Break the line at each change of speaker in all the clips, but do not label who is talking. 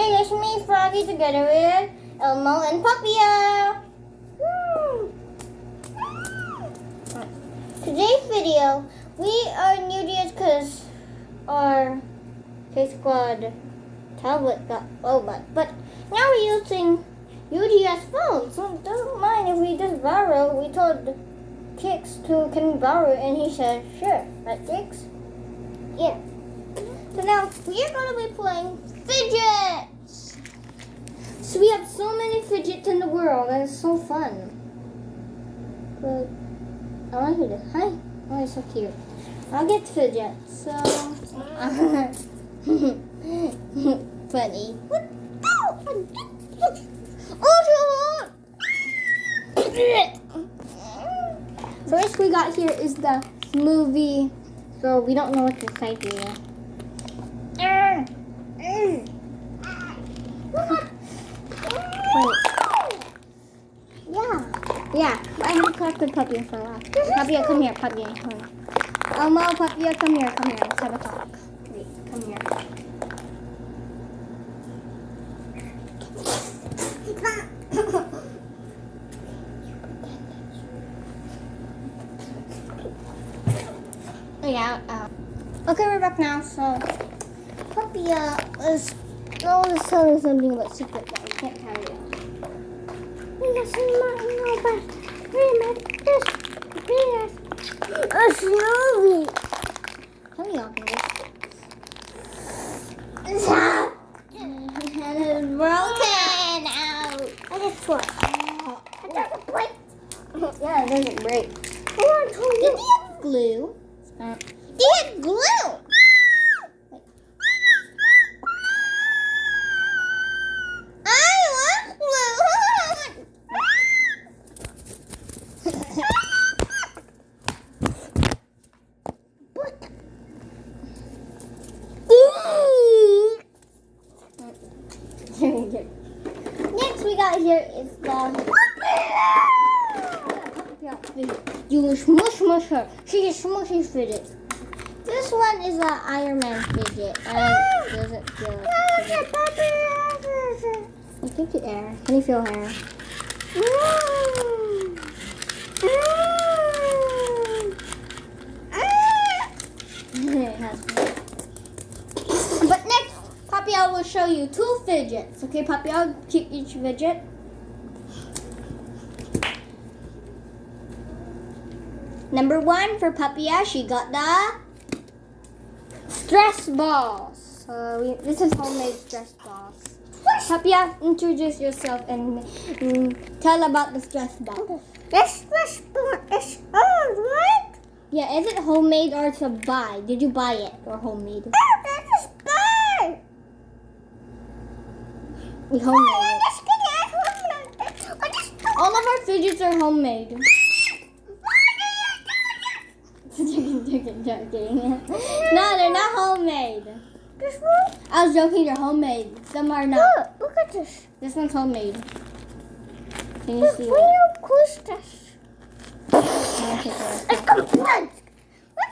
Today it's me, Froggy, together with Elmo and Puppya. Today's video, we are new to it because our K-Squad tablet got low, but now we're using UTS phone, so don't mind if we just borrow. We told Kix to can we borrow it, and he said sure. Right, Kix? Yeah. So now we are going to be playing fidgets. So we have so many fidgets in the world, and it's so fun. But I want you to hi. Oh, it's so cute. I'll get fidgets. So funny. First we got here is the movie, so we don't know what's inside here. Yeah, I haven't collected Puppya for a while. Puppya, come here, Puppya. Elmo, Puppya, come here. Let's have a talk. Wait, come here. Yeah. Okay, we're back now. So, Puppya is always telling us something about secret that we can't tell you. A snowy. Tell me all this. And it's broken out. I just what? It doesn't break. Yeah, it doesn't break. Did he have glue? He had glue. Next we got here is the you smush her. She is smushy fidget. This one is an Iron Man fidget and it doesn't feel like I think the air. Can you feel hair? It has but next Puppya will show you two fidgets. Okay, Puppya, I'll keep each fidget. Number one for Puppya, she got the stress balls. This is homemade stress balls. Puppya, introduce yourself and tell about the stress ball.
This stress ball is right?
Yeah, is it homemade or to buy? Did you buy it or homemade?
Oh, this is bad.
We homemade it. All of our fidgets are homemade. Joking. No, they're not homemade.
This one?
I was joking, they're homemade. Some are not.
Look at this.
This one's homemade. Can you see it?
When you push this.
It's complete.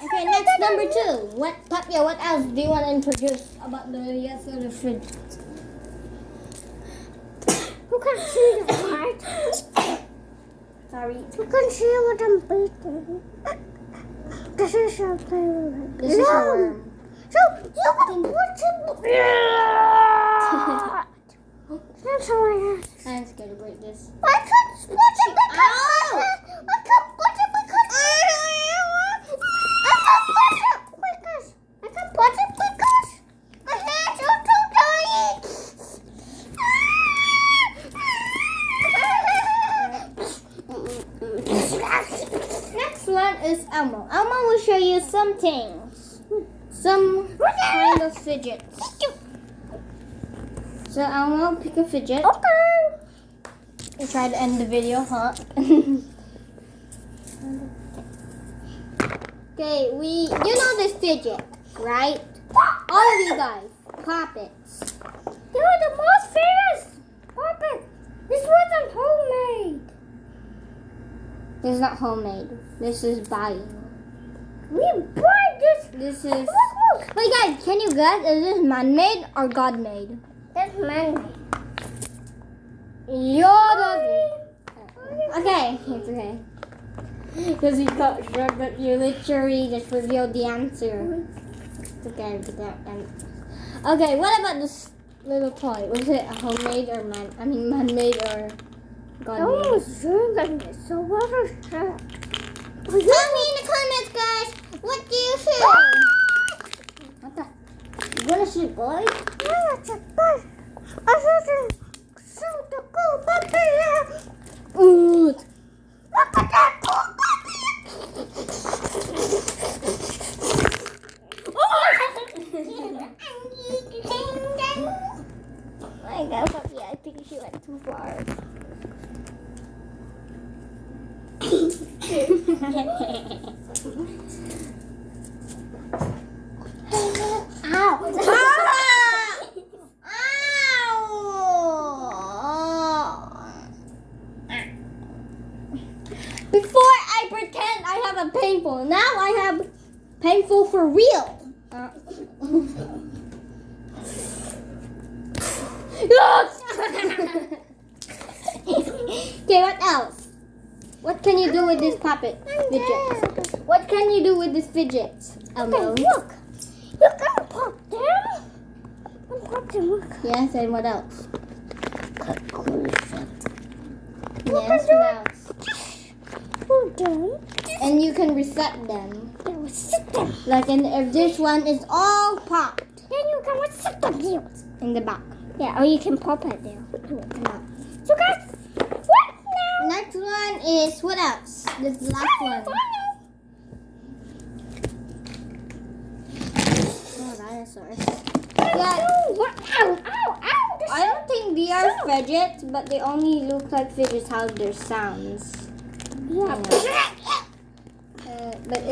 Okay, next number two. Puppya, what else do you want to introduce about the yes or the fidget?
Who can see the part?
Sorry.
Who can see what I'm beating? This is something.
This is a worm.
So you can put it. That's how I asked.
I'm scared to break this.
I can't put it because I can't put it because I can't put it because my hands are too tiny.
Next one is Elmo. Elmo will show you some things. Some kind of fidgets. So Elmo, pick a fidget.
Okay.
We'll try to end the video, huh? Okay, you know this fidget, right? All of you guys, puppets.
You're the most famous puppet. This wasn't homemade.
This is not homemade. This is buying.
We buy this.
This is... Wait guys, can you guess? Is this man-made or God-made?
That's mine.
Yours. Okay, it's okay. Because you got sure, but you literally just revealed the answer. Okay, okay, what about this little toy? Was it a homemade or man-made or God-made?
Oh, sure, so what is that?
Tell me in the comments, guys. What do you think? What the? You wanna shoot boy?
Yeah, it's a bus. I thought it was so cool, Puppya.
Ooh.
Look at that cool
My God, Puppy, I think she went too far.
Ow!
Before I pretend I have a painful, now I have painful for real. Okay, what else? What can you do with this puppet fidget? What can you do with this fidget? Elmo?
Look! You can pop them! And pop them, look.
Yes, and what else?
Look
Yes,
at
what
that.
else?
Put them.
And you can reset them.
Then we sit them.
Like, and if this one is all popped
Then you can sit them here.
in the back.
Yeah, or you can pop it there.
No.
So guys, what now?
Next one is what else? This last one. Oh, dinosaurs. Yeah.
What? Ow, ow, ow.
I don't think they are fidgets, but they only look like fidgets how their sounds.
Yeah.
But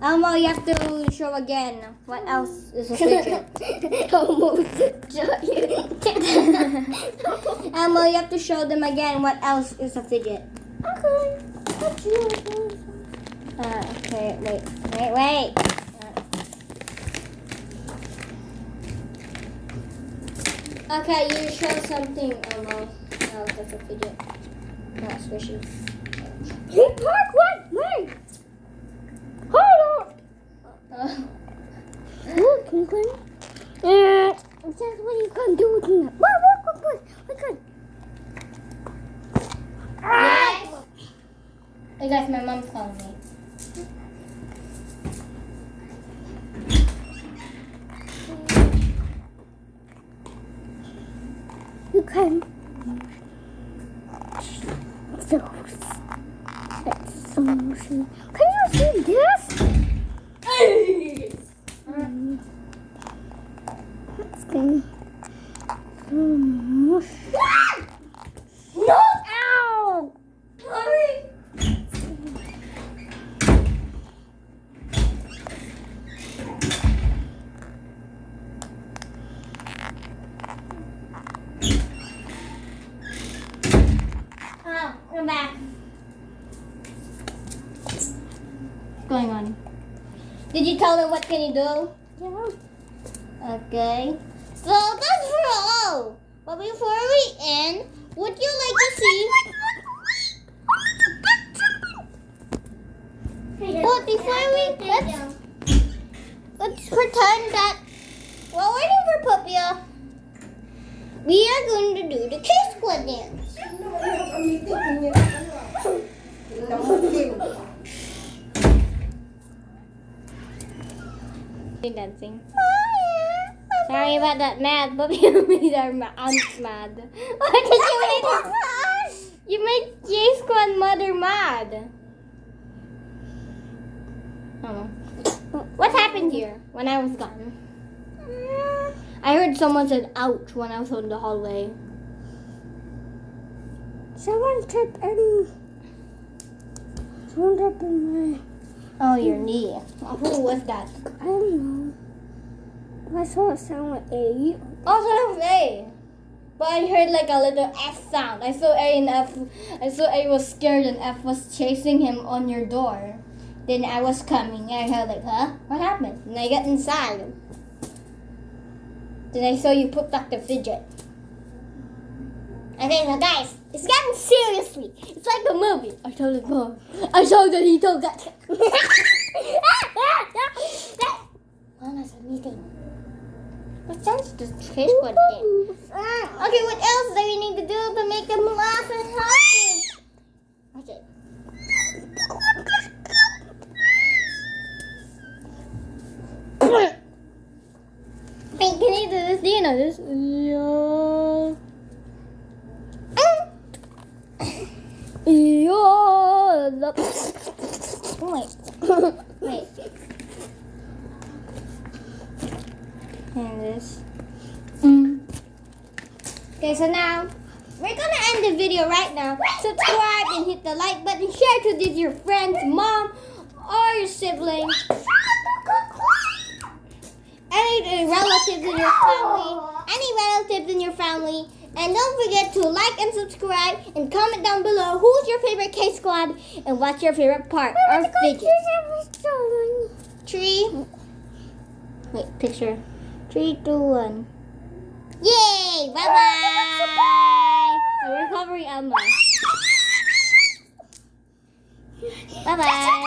Elmo, you have to show again what else is a fidget.
Almost giant.
Elmo, you have to show them again what else is a fidget.
Okay.
Okay, wait. Okay, you show something, Elmo. Oh, that's a fidget. Not squishy.
Hey, Park, wait. Hold on. Look, you can. That's what you can do with me. What?
Yes. Hey guys, my mom's calling me.
You can. That's so motion. Can you see this? Let's go. No! Ow!
Hurry! Oh, come back. What's going on? Did you tell them what can you do?
Yeah.
Okay. So that's for all. But before we end, would you like to see? But before we let's pretend that while waiting for Puppya, we are going to do the K-Squad dance. Dancing. Sorry about that, mad. Puppya made our aunt mad. What did you make? You made K-Squad mother mad. Oh. What happened here when I was gone? I heard someone said ouch when I was in the hallway.
Someone tapped in my.
Oh, your knee. Oh, who was that?
I don't know. I saw it sound like A.
Oh, so that was A. But I heard like a little F sound. I saw A and F. I saw A was scared and F was chasing him on your door. Then I was coming and I heard like, huh? What happened? And I got inside. Then I saw you put back the fidget. Okay, now guys, it's getting seriously. It's like a movie. I told it go. I saw that he told that. Mama's a meeting. What sounds the case squad game? Okay, what else do we need to do to make them laugh and happy? Okay. Hey, can you do this? Do you know this? Yeah. Wait. And this. Okay, so now we're gonna end the video right now. Subscribe and hit the like button. Share to this your friends, mom, or your siblings, any relatives in your family. And don't forget to like and subscribe and comment down below who's your favorite K-Squad and what's your favorite part or fidget. 3, 2, 1. Yay! Bye-bye!